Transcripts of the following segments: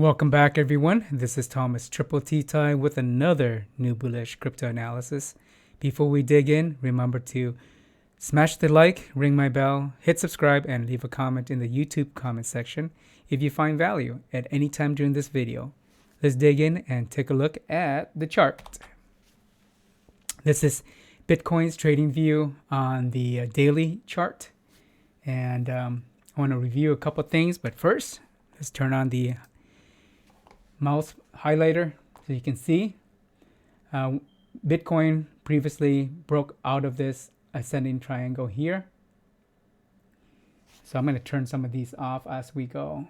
Welcome back, everyone. This is Thomas Triple T Tie with another new bullish crypto analysis. Before we dig in, remember to smash the like, ring my bell, hit subscribe, and leave a comment in the YouTube comment section if you find value at any time during this video. Let's dig in and take a look at the chart. This is Bitcoin's trading view on the daily chart. And I want to review a couple things, but first, let's turn on the mouse highlighter so you can see Bitcoin previously broke out of this ascending triangle here. So I'm going to turn some of these off as we go.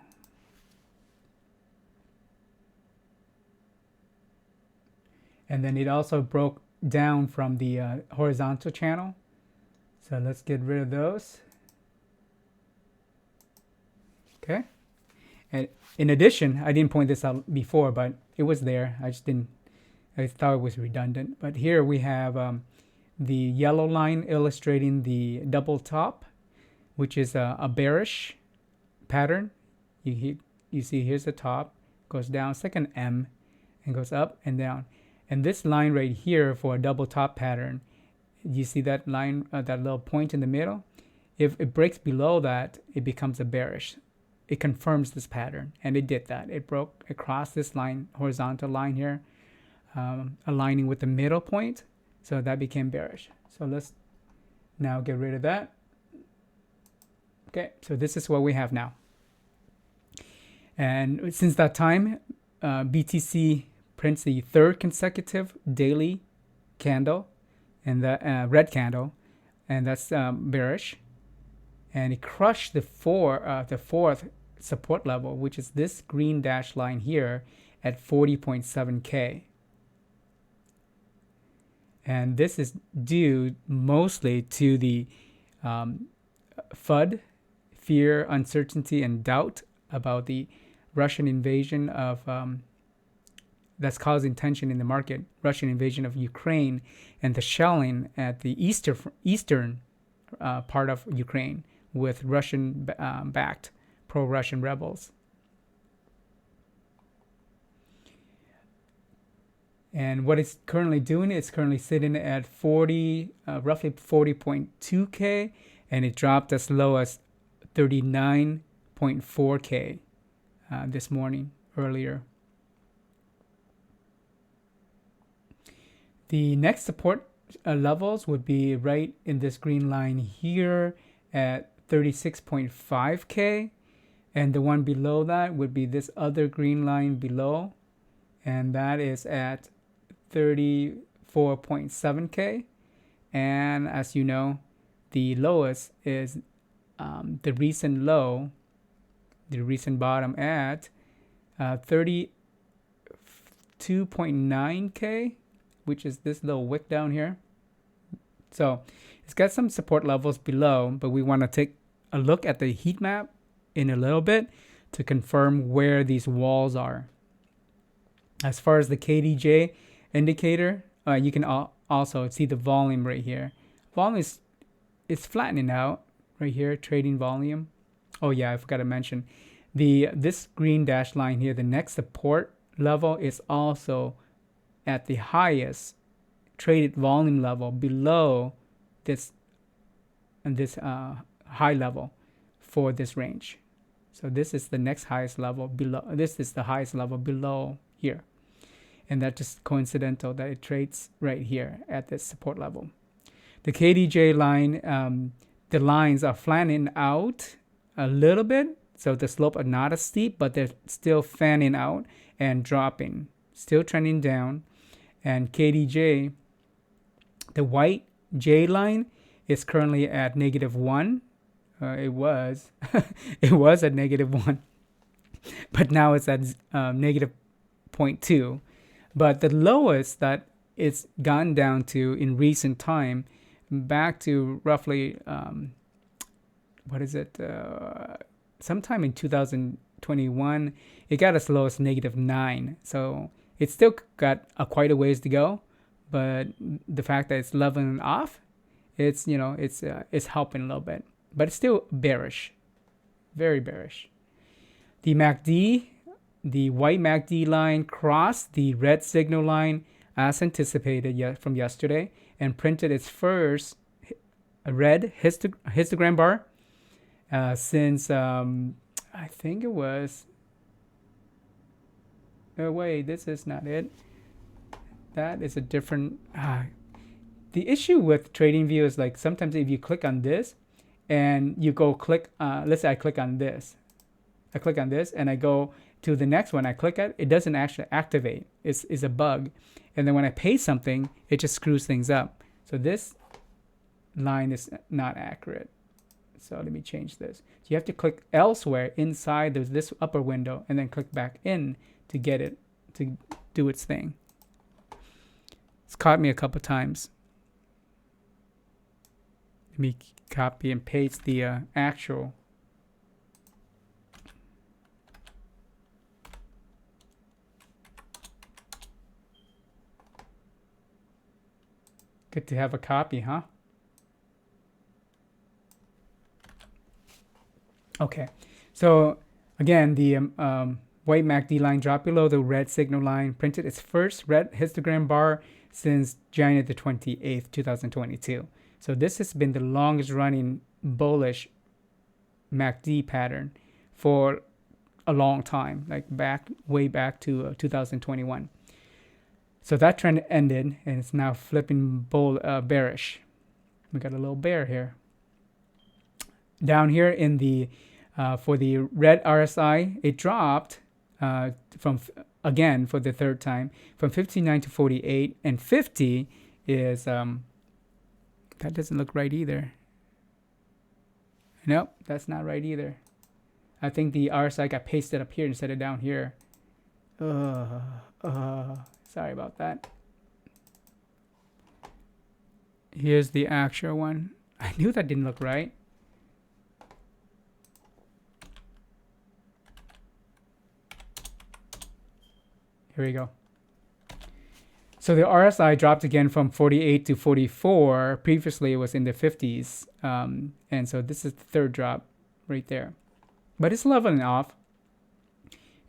And then it also broke down from the horizontal channel. So let's get rid of those. Okay. And in addition, I didn't point this out before, but it was there. I thought it was redundant. But here we have the yellow line illustrating the double top, which is a bearish pattern. You see here's the top, goes down, second M, and goes up and down. And this line right here for a double top pattern, you see that line, that little point in the middle? If it breaks below that, it becomes a bearish. It confirms this pattern, and it did that. It broke across this line, horizontal line here, aligning with the middle point, so that became bearish. So let's now get rid of that. Okay, so this is what we have now. And since that time, BTC prints the third consecutive daily candle, and the red candle, and that's bearish. And it crushed the fourth support level, which is this green dash line here at 40.7K. And this is due mostly to the FUD, fear, uncertainty, and doubt about the Russian invasion of that's causing tension in the market, Russian invasion of Ukraine, and the shelling at the eastern part of Ukraine with Russian-backed pro-Russian rebels. And what it's currently doing, it's currently sitting at roughly 40.2K, and it dropped as low as 39.4K this morning, earlier. The next support levels would be right in this green line here at 36.5K, and the one below that would be this other green line below, and that is at 34.7K. And as you know, the lowest is the recent low, the recent bottom at 32.9K, which is this little wick down here. So it's got some support levels below, but we want to take a look at the heat map in a little bit to confirm where these walls are. As far as the KDJ indicator, you can also see the volume right here. Volume is flattening out right here, trading volume. Oh yeah, I forgot to mention this green dash line here, the next support level is also at the highest traded volume level below this high level for this range. So this is the next highest level below. This is the highest level below here, and that's just coincidental that it trades right here at this support level. The KDJ line, the lines are flattening out a little bit, so the slope are not as steep, but they're still fanning out and dropping, still trending down. And KDJ, the white J line, is currently at -1. It was it was at -1, but now it's at -0.2. But the lowest that it's gone down to in recent time, back to roughly sometime in 2021, it got as low as -9. So it's still got quite a ways to go, but the fact that it's leveling off, it's helping a little bit, but it's still bearish, very bearish. The MACD the white MACD line crossed the red signal line as anticipated from yesterday and printed its first red histogram bar since I think it was. Oh wait, this is not it. That is a different. The issue with TradingView is like sometimes if you click on this and you go click, let's say I click on this. I click on this and I go to the next one I click at, it doesn't actually activate. It's a bug. And then when I pay something, it just screws things up. So this line is not accurate. So let me change this. So you have to click elsewhere inside this upper window and then click back in to get it to do its thing. It's caught me a couple times. Let me copy and paste the actual. Good to have a copy, huh? Okay, so again, the white MACD line dropped below the red signal line, printed its first red histogram bar since January the 28th, 2022. So this has been the longest running bullish MACD pattern for a long time, like way back to 2021. So that trend ended and it's now flipping bearish. We got a little bear here. Down here in the for the red RSI, it dropped again for the third time from 59 to 48, and 50 is that doesn't look right either. Nope, that's not right either. I think the RSI got pasted up here instead of down here. Sorry about that. Here's the actual one. I knew that didn't look right. Here we go. So the RSI dropped again from 48 to 44. Previously, it was in the 50s. And so this is the third drop right there. But it's leveling off.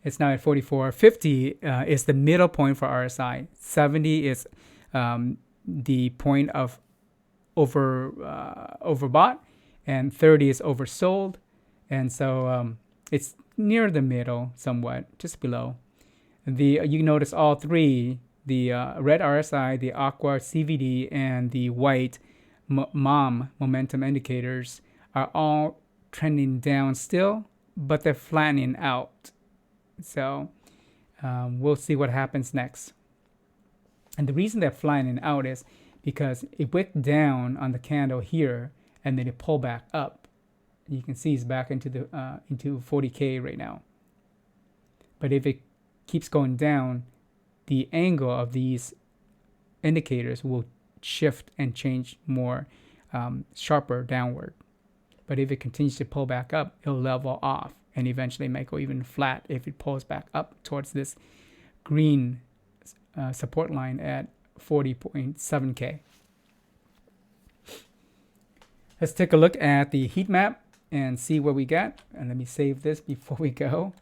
It's now at 44. 50 is the middle point for RSI. 70 is the point of overbought. And 30 is oversold. And so it's near the middle somewhat, just below. You notice all three, the red RSI, the aqua CVD, and the white MOM momentum indicators are all trending down still, but they're flattening out. So we'll see what happens next. And the reason they're flattening out is because it wicked down on the candle here, and then it pulled back up. You can see it's back into 40K right now. But if it keeps going down, the angle of these indicators will shift and change more sharper downward. But if it continues to pull back up, it'll level off and eventually might go even flat if it pulls back up towards this green support line at 40.7K. Let's take a look at the heat map and see what we got. And let me save this before we go.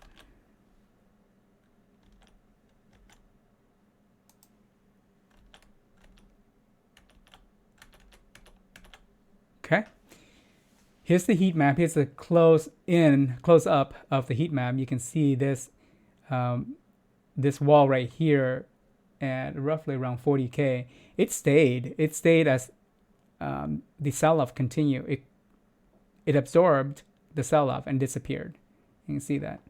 Okay, here's the heat map. Here's the close up of the heat map. You can see this this wall right here at roughly around 40K. It stayed as the sell-off continued. It absorbed the sell-off and disappeared. You can see that.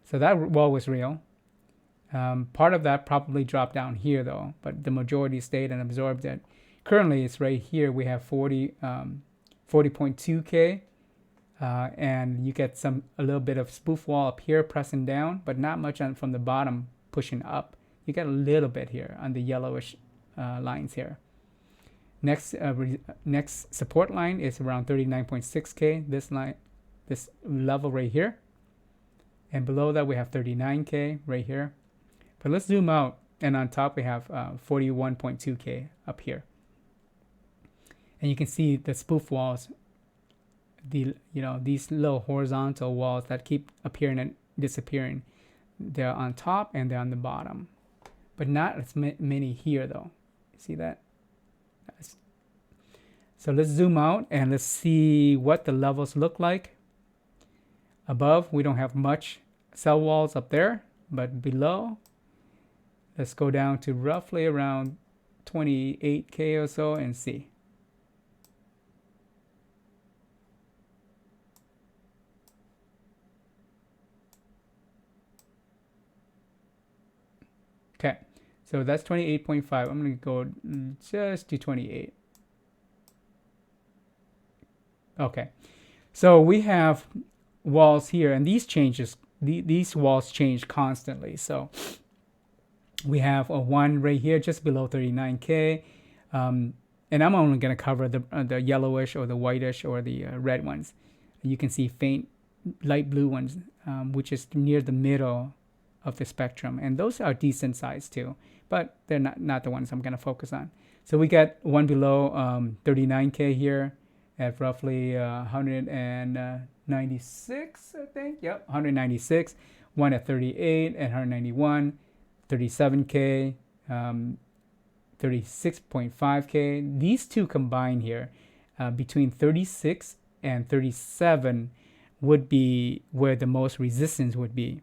So that wall was real. Part of that probably dropped down here though, but the majority stayed and absorbed it. Currently, it's right here. We have 40.2K, and you get a little bit of spoof wall up here pressing down, but not much from the bottom pushing up. You get a little bit here on the yellowish lines here. Next support line is around 39.6K. This level right here, and below that we have 39K right here. But let's zoom out, and on top we have 41.2K up here. And you can see the spoof walls, these little horizontal walls that keep appearing and disappearing. They're on top and they're on the bottom, but not as many here though. See that? So let's zoom out and let's see what the levels look like. Above, we don't have much cell walls up there, but below, let's go down to roughly around 28K or so and see. Okay, so that's 28.5. I'm going to go just to 28. Okay, so we have walls here, and these walls change constantly. So we have a one right here just below 39K, and I'm only going to cover the yellowish or the whitish or the red ones. You can see faint light blue ones, which is near the middle of the spectrum, and those are decent size too, but they're not the ones I'm going to focus on. So we got one below 39K here at roughly 196, I think. Yep, 196. One at 38 and 191, 37K, 36.5K. These two combined here, between 36 and 37 would be where the most resistance would be.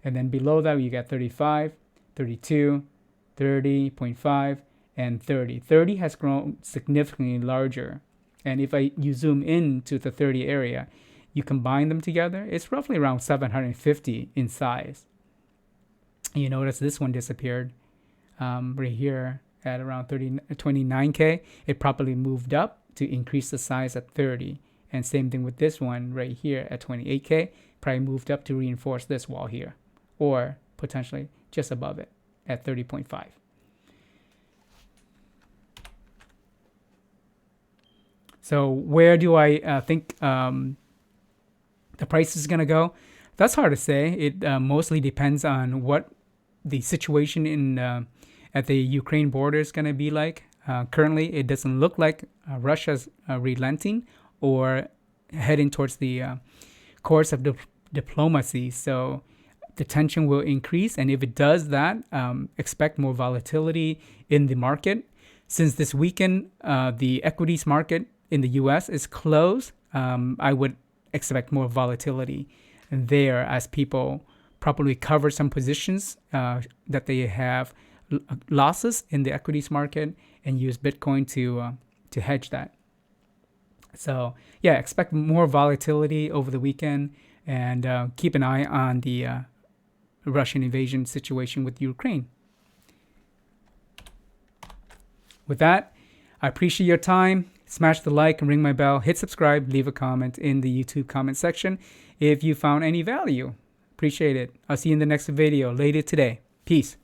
And then below that, you got 35, 32, 30.5, and 30. 30 has grown significantly larger. And if you zoom in to the 30 area, you combine them together, it's roughly around 750 in size. You notice this one disappeared right here at around 29K. It probably moved up to increase the size at 30. And same thing with this one right here at 28K. Probably moved up to reinforce this wall here, or potentially just above it at 30.5. So where do I think the price is going to go? That's hard to say. It mostly depends on what the situation in at the Ukraine border is going to be like. Currently, it doesn't look like Russia's relenting or heading towards the course of diplomacy. So the tension will increase, and if it does that, expect more volatility in the market. Since this weekend, the equities market in the U.S. is closed, I would expect more volatility there as people probably cover some positions that they have losses in the equities market and use Bitcoin to hedge that. So yeah, expect more volatility over the weekend, and keep an eye on the Russian invasion situation with Ukraine. With that, I appreciate your time. Smash the like and ring my bell. Hit subscribe. Leave a comment in the YouTube comment section if you found any value. Appreciate it. I'll see you in the next video later today. Peace.